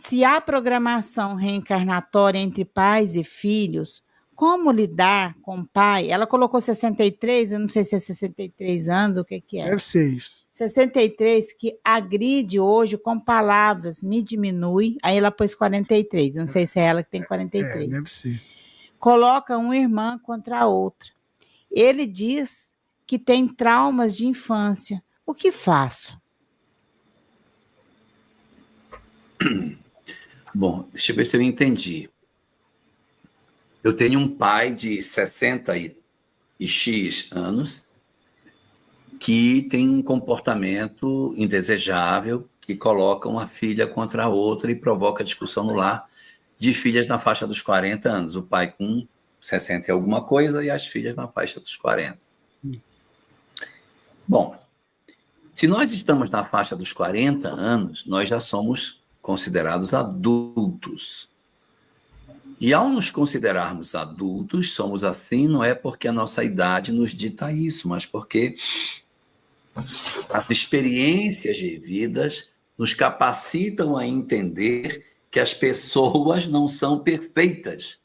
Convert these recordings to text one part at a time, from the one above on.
Se há programação reencarnatória entre pais e filhos, como lidar com o pai? Ela colocou 63, eu não sei se é 63 anos, o que é. Deve ser isso. 63, que agride hoje com palavras, me diminui. Aí ela pôs 43, não sei se é ela que tem 43. Deve ser. Coloca uma irmã contra a outra. Ele diz que tem traumas de infância. O que faço? Bom, deixa eu ver se eu entendi. Eu tenho um pai de 60 e X anos que tem um comportamento indesejável, que coloca uma filha contra a outra e provoca discussão no lar de filhas na faixa dos 40 anos. O pai com 60 e alguma coisa e as filhas na faixa dos 40. Bom, se nós estamos na faixa dos 40 anos, nós já somos considerados adultos. E ao nos considerarmos adultos, somos assim, não é porque a nossa idade nos dita isso, mas porque as experiências vividas nos capacitam a entender que as pessoas não são perfeitas.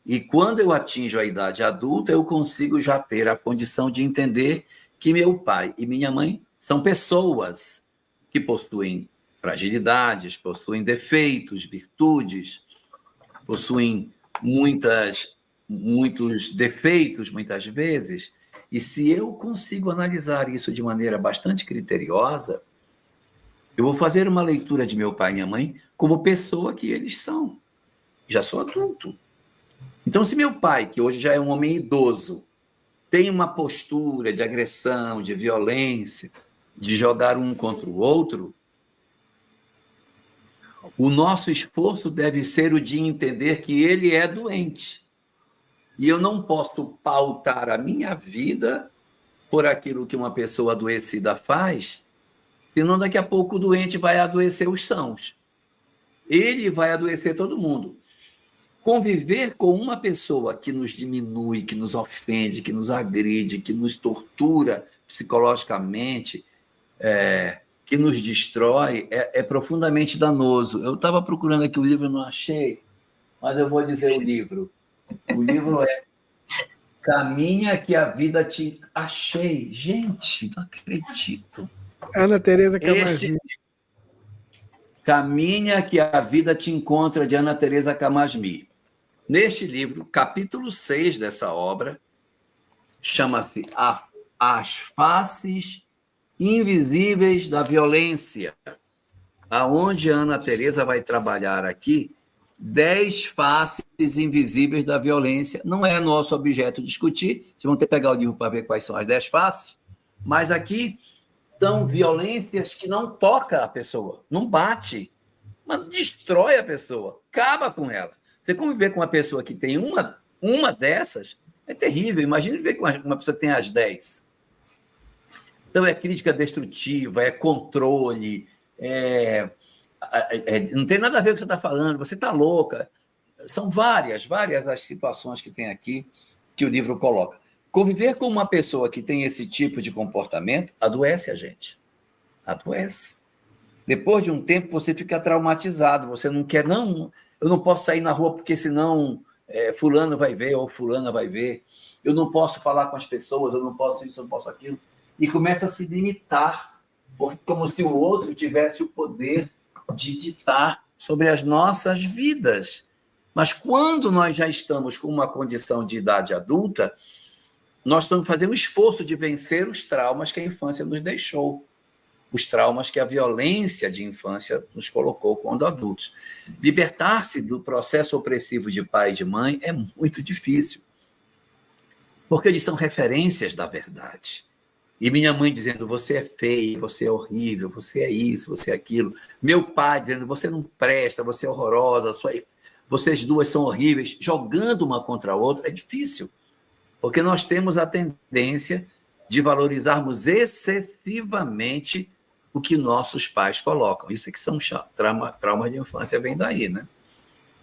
E quando eu atinjo a idade adulta, eu consigo já ter a condição de entender que meu pai e minha mãe são pessoas que possuem fragilidades, possuem defeitos, virtudes, possuem muitos defeitos, muitas vezes. E se eu consigo analisar isso de maneira bastante criteriosa, eu vou fazer uma leitura de meu pai e minha mãe como pessoa que eles são. Já sou adulto. Então, se meu pai, que hoje já é um homem idoso, tem uma postura de agressão, de violência, de jogar um contra o outro, o nosso esforço deve ser o de entender que ele é doente. E eu não posso pautar a minha vida por aquilo que uma pessoa adoecida faz, senão daqui a pouco o doente vai adoecer os sãos. Ele vai adoecer todo mundo. Conviver com uma pessoa que nos diminui, que nos ofende, que nos agride, que nos tortura psicologicamente, que nos destrói, é profundamente danoso. Eu estava procurando aqui o livro, não achei, mas eu vou dizer o livro. O livro é Caminha que a Vida te... Achei. Gente, não acredito. Ana Teresa Camasmi. Caminha que a Vida te encontra, de Ana Teresa Camasmi. Neste livro, capítulo 6 dessa obra, chama-se As Faces Invisíveis da Violência, aonde a Ana Teresa vai trabalhar aqui 10 faces invisíveis da violência. Não é nosso objeto discutir, vocês vão ter que pegar o livro para ver quais são as 10 faces, mas aqui são violências que não tocam a pessoa, não bate, mas destrói a pessoa, acaba com ela. Você conviver com uma pessoa que tem uma dessas é terrível. Imagine viver com uma pessoa que tem as 10. Então, é crítica destrutiva, é controle, não tem nada a ver com o que você está falando, você está louca. São várias as situações que tem aqui que o livro coloca. Conviver com uma pessoa que tem esse tipo de comportamento adoece a gente. Adoece. Depois de um tempo, você fica traumatizado, você não quer, não, eu não posso sair na rua porque senão fulano vai ver ou fulana vai ver, eu não posso falar com as pessoas, eu não posso isso, eu não posso aquilo, e começa a se limitar, como se o outro tivesse o poder de ditar sobre as nossas vidas. Mas quando nós já estamos com uma condição de idade adulta, nós estamos fazendo um esforço de vencer os traumas que a infância nos deixou, os traumas que a violência de infância nos colocou quando adultos. Libertar-se do processo opressivo de pai e de mãe é muito difícil, porque eles são referências da verdade. E minha mãe dizendo, você é feio, você é horrível, você é isso, você é aquilo. Meu pai dizendo, você não presta, você é horrorosa, vocês duas são horríveis. Jogando uma contra a outra é difícil, porque nós temos a tendência de valorizarmos excessivamente o que nossos pais colocam. Isso que são traumas de infância, vem daí, né?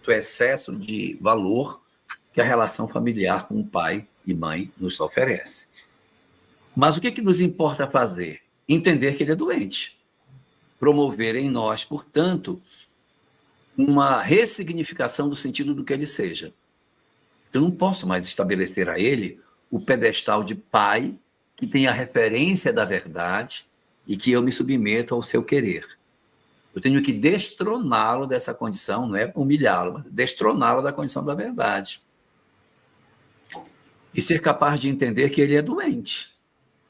O excesso de valor que a relação familiar com o pai e mãe nos oferece. Mas o que nos importa fazer? Entender que ele é doente. Promover em nós, portanto, uma ressignificação do sentido do que ele seja. Eu não posso mais estabelecer a ele o pedestal de pai que tem a referência da verdade e que eu me submeto ao seu querer. Eu tenho que destroná-lo dessa condição, não é humilhá-lo, mas destroná-lo da condição da verdade. E ser capaz de entender que ele é doente,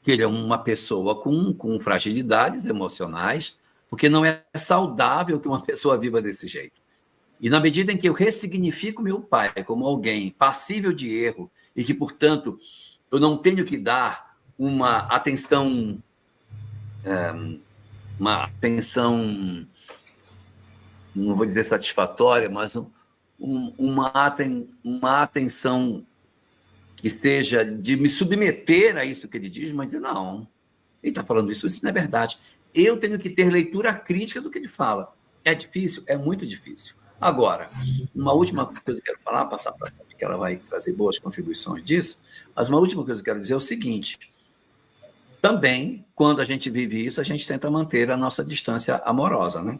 que ele é uma pessoa com fragilidades emocionais, porque não é saudável que uma pessoa viva desse jeito. E na medida em que eu ressignifico meu pai como alguém passível de erro e que, portanto, eu não tenho que dar uma atenção, não vou dizer satisfatória, mas uma atenção que esteja de me submeter a isso que ele diz, mas não, ele está falando isso não é verdade. Eu tenho que ter leitura crítica do que ele fala. É difícil? É muito difícil. Agora, uma última coisa que eu quero falar, passar para a Sami, que ela vai trazer boas contribuições disso, mas uma última coisa que eu quero dizer é o seguinte: também, quando a gente vive isso, a gente tenta manter a nossa distância amorosa, né?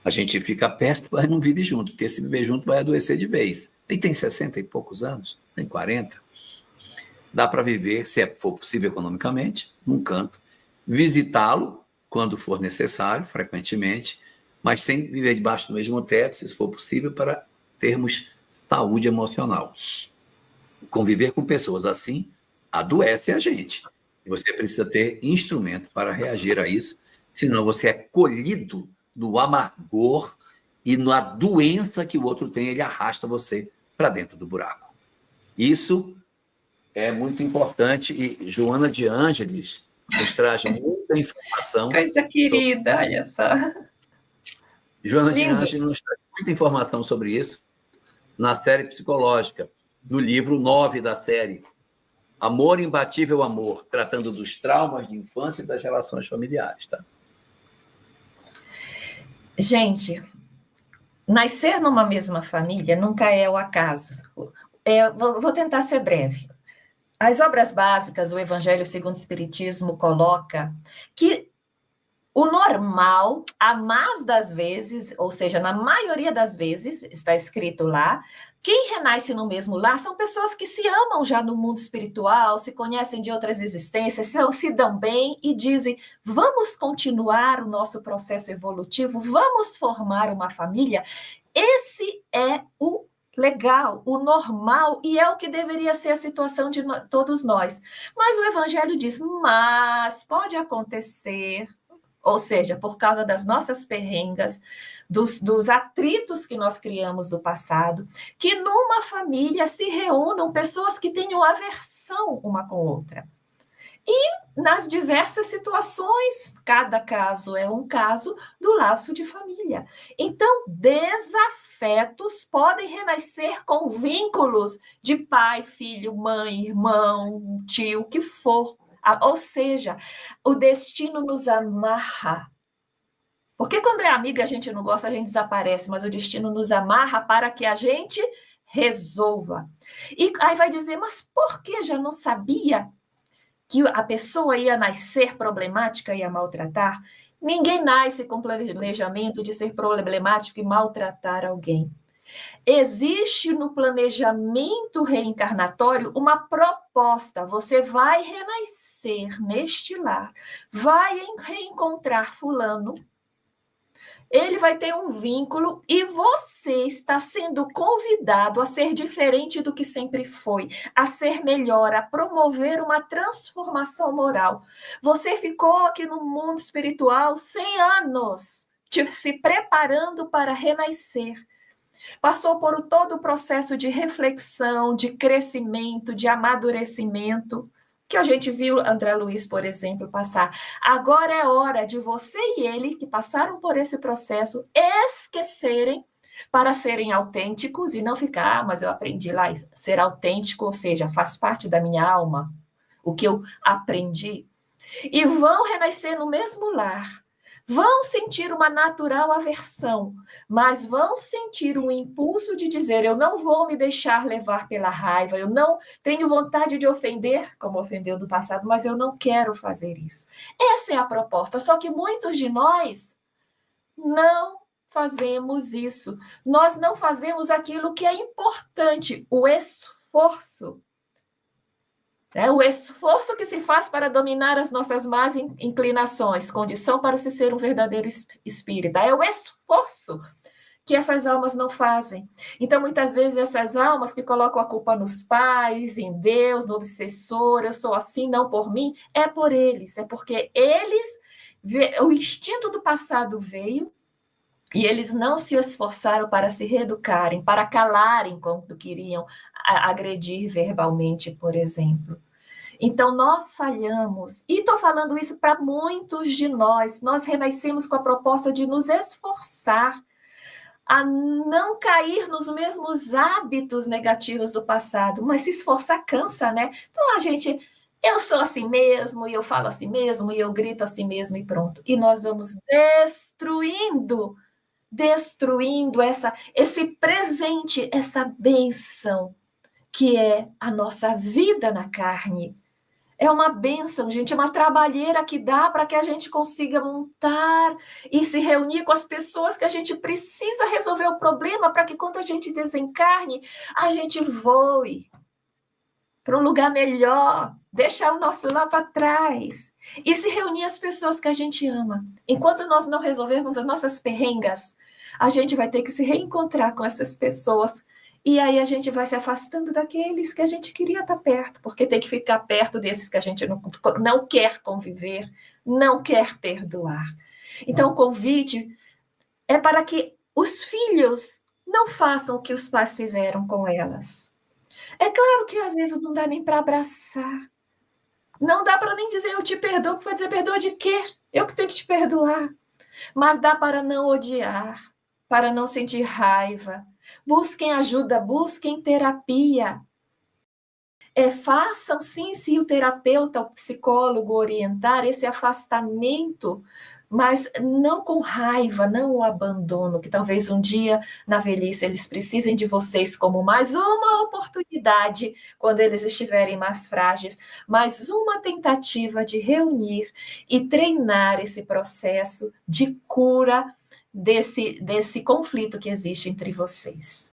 A gente fica perto, mas não vive junto, porque se viver junto vai adoecer de vez. Ele tem 60 e poucos anos, tem 40. Dá para viver, se for possível economicamente, num canto, visitá-lo quando for necessário, frequentemente, mas sem viver debaixo do mesmo teto, se for possível, para termos saúde emocional. Conviver com pessoas assim adoece a gente. E você precisa ter instrumento para reagir a isso, senão você é colhido no amargor e na doença que o outro tem, ele arrasta você para dentro do buraco. Isso é muito importante e Joana de Ângeles nos traz muita informação. Coisa querida, olha só. Joana de Ângeles nos traz muita informação sobre isso na série psicológica, no livro 9 da série, Amor, Imbatível Amor, tratando dos traumas de infância e das relações familiares, tá? Gente, nascer numa mesma família nunca é o acaso. Vou tentar ser breve. As obras básicas, o Evangelho segundo o Espiritismo coloca que o normal, a mais das vezes, ou seja, na maioria das vezes, está escrito lá, quem renasce no mesmo lar são pessoas que se amam já no mundo espiritual, se conhecem de outras existências, se dão bem e dizem, vamos continuar o nosso processo evolutivo, vamos formar uma família. Esse é o legal, o normal, e é o que deveria ser a situação de todos nós. Mas o Evangelho diz, mas pode acontecer, ou seja, por causa das nossas perrengas, dos atritos que nós criamos do passado, que numa família se reúnam pessoas que tenham aversão uma com a outra. E nas diversas situações, cada caso é um caso do laço de família. Então, desafetos podem renascer com vínculos de pai, filho, mãe, irmão, tio, o que for. Ou seja, o destino nos amarra. Porque quando é amiga a gente não gosta, a gente desaparece, mas o destino nos amarra para que a gente resolva. E aí vai dizer, mas por que já não sabia que a pessoa ia nascer problemática e ia maltratar? Ninguém nasce com planejamento de ser problemático e maltratar alguém. Existe no planejamento reencarnatório uma proposta. Você vai renascer neste lar, vai reencontrar fulano, ele vai ter um vínculo e você está sendo convidado a ser diferente do que sempre foi, a ser melhor, a promover uma transformação moral. Você ficou aqui no mundo espiritual 100 anos, se preparando para renascer. Passou por todo o processo de reflexão, de crescimento, de amadurecimento, que a gente viu André Luiz, por exemplo, passar. Agora é hora de você e ele, que passaram por esse processo, esquecerem para serem autênticos e não ficar, mas eu aprendi lá, ser autêntico, ou seja, faz parte da minha alma, o que eu aprendi. E vão renascer no mesmo lar. Vão sentir uma natural aversão, mas vão sentir um impulso de dizer, eu não vou me deixar levar pela raiva, eu não tenho vontade de ofender, como ofendeu no passado, mas eu não quero fazer isso. Essa é a proposta, só que muitos de nós não fazemos isso. Nós não fazemos aquilo que é importante, o esforço. O esforço que se faz para dominar as nossas más inclinações, condição para se ser um verdadeiro espírita. É o esforço que essas almas não fazem. Então, muitas vezes, essas almas que colocam a culpa nos pais, em Deus, no obsessor, eu sou assim, não por mim, é por eles. É porque eles, o instinto do passado veio e eles não se esforçaram para se reeducarem, para calarem quando queriam agredir verbalmente, por exemplo. Então, nós falhamos. E estou falando isso para muitos de nós. Nós renascemos com a proposta de nos esforçar a não cair nos mesmos hábitos negativos do passado. Mas se esforçar cansa, né? Então, eu sou assim mesmo, e eu falo assim mesmo, e eu grito assim mesmo, e pronto. E nós vamos destruindo esse presente, essa bênção que é a nossa vida na carne. É uma bênção, gente, é uma trabalheira que dá para que a gente consiga montar e se reunir com as pessoas que a gente precisa resolver o problema para que quando a gente desencarne, a gente voe para um lugar melhor, deixar o nosso lá para trás e se reunir as pessoas que a gente ama. Enquanto nós não resolvermos as nossas perrengas, a gente vai ter que se reencontrar com essas pessoas. E aí a gente vai se afastando daqueles que a gente queria estar perto, porque tem que ficar perto desses que a gente não quer conviver, não quer perdoar. Então, o convite é para que os filhos não façam o que os pais fizeram com elas. É claro que às vezes não dá nem para abraçar. Não dá para nem dizer eu te perdoo, porque vai dizer perdoa de quê? Eu que tenho que te perdoar. Mas dá para não odiar, para não sentir raiva. Busquem ajuda, busquem terapia. Façam, sim, se o terapeuta, o psicólogo orientar esse afastamento, mas não com raiva, não o abandono, que talvez um dia, na velhice, eles precisem de vocês como mais uma oportunidade, quando eles estiverem mais frágeis, mais uma tentativa de reunir e treinar esse processo de cura desse conflito que existe entre vocês.